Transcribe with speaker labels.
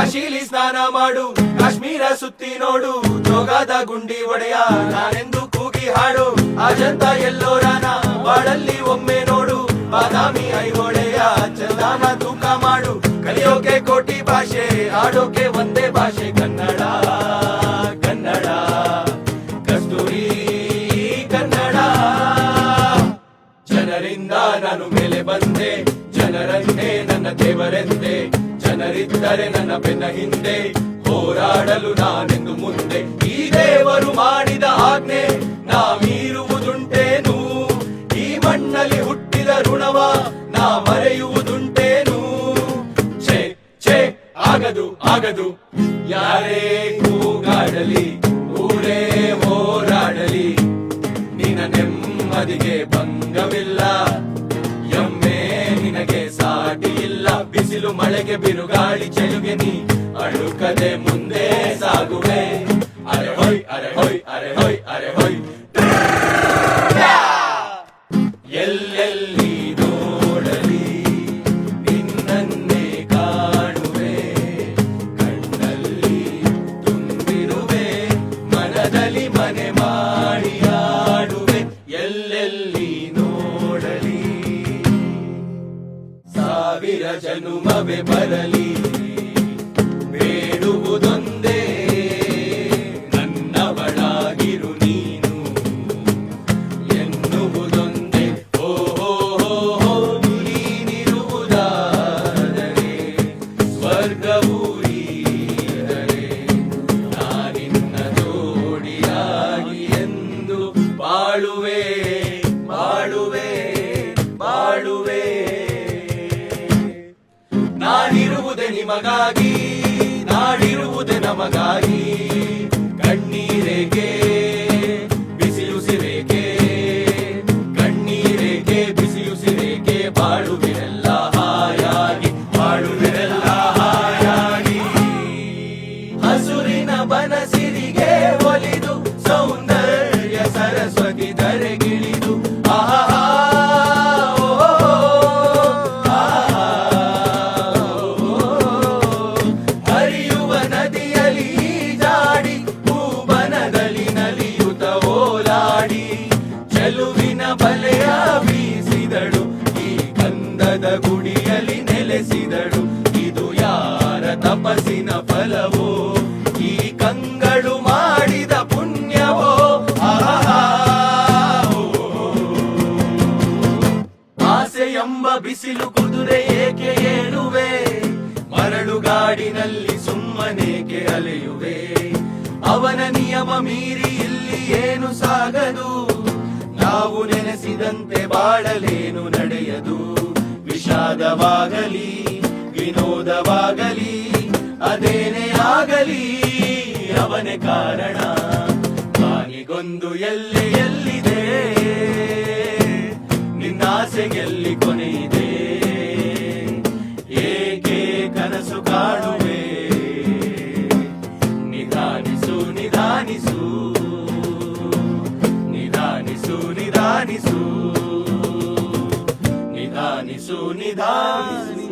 Speaker 1: ಕಾಶಿಲಿ ಸ್ನಾನ ಮಾಡು, ಕಾಶ್ಮೀರ ಸುತ್ತಿ ನೋಡು, ಜೋಗದ ಗುಂಡಿ ಒಡೆಯ ನಾನೆಂದು ಕೂಗಿ ಹಾಡು. ಅಜಂತ ಎಲ್ಲೋರನ ಬಾಳಲ್ಲಿ ಒಮ್ಮೆ ನೋಡು, ಬಾದಾಮಿ ಐಹೊಳೆಯ ಚಂದನ ತೂಕ ಮಾಡು. ಕಲಿಯೋಕೆ ಕೋಟಿ ಭಾಷೆ, ಆಡೋಕೆ ಒಂದೇ ಭಾಷೆ ಕನ್ನಡ. ಕನ್ನಡ ಕಸ್ತೂರಿ ಕನ್ನಡ. ಜನರಿಂದ ನಾನು ಮೇಲೆ ಬಂದೆ, ಜನರನ್ನೇ ನನ್ನ ದೇವರೆಂದೆ. ಜನರಿದ್ದರೆ ನನ್ನ ಬೆನ್ನ ಹಿಂದೆ, ಹೋರಾಡಲು ನಾನೆಂದು ಮುಂದೆ. ಈ ದೇವರು ಮಾಡಿದ ಆಜ್ಞೆ ನಾ ಮೀರುವುದುಂಟೇನು? ಈ ಮಣ್ಣಲ್ಲಿ ಹುಟ್ಟಿದ ಋಣವ ನಾ ಮರೆಯುವುದುಂಟೇನು? ಛೇ ಛೇ ಆಗದು ಆಗದು. ಯಾರೇ ಕೂಗಾಡಲಿ, ಊರೇ ಹೋರಾಡಲಿ, ನಿನ್ನ ನೆಮ್ಮದಿಗೆ ಭಂಗವಿಲ್ಲ. ಎಮ್ಮೆ ನಿನಗೆ ಸಾಟಿ ಇಲ್ಲ. ಬಿಸಿಲು ಮಳೆಗೆ ಬಿರುಗಾಳಿ ಚಳಿಗೆ ನೀ ಅಳುಕದೆ ಮುಂದೆ ಸಾಗುವೆ. ಅರೆ ಹೊಯ್ ಅರೆ ಹೊಯ್ ಅರೆ ಹೊಯ್ ಅರೆ ಹೊಯ್. ಎಲ್ಲೆಲ್ಲಿ ನೋಡಲಿ ನಿನ್ನನ್ನೇ ಕಾಣುವೆ, ಕಣ್ಣಲ್ಲಿ ತುಂಬಿರುವೆ, ಮನದಲ್ಲಿ ಮನೆ ಮಾಡಿ ಆಡುವೆ. ಎಲ್ಲೆಲ್ಲಿ ನೋಡಲಿ ಸಾವಿರ ಜನುಮವೇ ಬರಲಿ, ಬೇಡುವುದೊಂದೇ ನನ್ನವಳಾಗಿರು ನೀನು ಎನ್ನುವುದೊಂದೇ. ಓ ನೀನಿರುವುದಾದರೆ ಸ್ವರ್ಗವೂ ಈದರೆ ನಾನಿನ್ನ ಜೋಡಿಯಾಗಿ ಎಂದು ಬಾಳುವೆ ಬಾಳುವೆ ಬಾಳುವೆ. ನಾನಿರುವುದೇ ನಿಮಗಾಗಿ, ನಾಡಿರುವುದೇ ನಮಗಾಗಿ. ಕಣ್ಣೀರೇಕೆ ಬಿಸಿಯುಸಿರೇಕೆ, ಕಣ್ಣೀರೇಕೆ ಬಿಸಿಯುಸಿರೇಕೆ. ಬಾಳುವಿರೆಲ್ಲ ಹಾಯಾಗಿ, ಬಾಳುವಿರೆಲ್ಲ ಹಾಯಾಗಿ. ಹಸುರಿನ ಬನಸಿರಿಗೆ ಒಲಿದು, ಸೌಂದರ್ಯ ಸರಸ್ವತಿ ಧರೆಗಿಳಿದು. ಆಹಾ ಚೆಲುವಿನ ಬಲೆಯ ಬೀಸಿದಳು, ಈ ಗಂಧದ ಗುಡಿಯಲ್ಲಿ ನೆಲೆಸಿದಳು. ಇದು ಯಾರ ತಪಸ್ಸಿನ ಫಲವೋ, ಈ ಕಂಗಳು ಮಾಡಿದ ಪುಣ್ಯವೋ. ಆಸೆ ಎಂಬ ಬಿಸಿಲು ಕುದುರೆ ಏಕೆ ಏಳುವೆ, ಮರಳುಗಾಡಿನಲ್ಲಿ ಸುಮ್ಮನೇಕೆ ಅಲೆಯುವೆ. ಅವನ ನಿಯಮ ಮೀರಿ ಇಲ್ಲಿ ಏನು ಸಾಗದು, ನಾವು ನೆನೆಸಿದಂತೆ ಬಾಳಲೇನು ನಡೆಯದು. ವಿಷಾದವಾಗಲಿ ವಿನೋದವಾಗಲಿ ಅದೇನೇ ಆಗಲಿ, ಅವನೇ ಕಾರಣ. ಕಾನಿಗೊಂದು ಎಲ್ಲೆ ಎಲ್ಲಿದೆ, ನಿನ್ನಾಸೆಗೆಲ್ಲಿ ಕೊನೆಯಿದೆ. ಏಕೆ ಕನಸು ಕಾಣುವೆ, ನಿಧಾನಿಸು ನಿಧಾನಿಸು ನಿಧಾನಿಸು ನಿಧಾನಿಸು ನಿಧಾನಿಸು ನಿಧಾನಿಸು.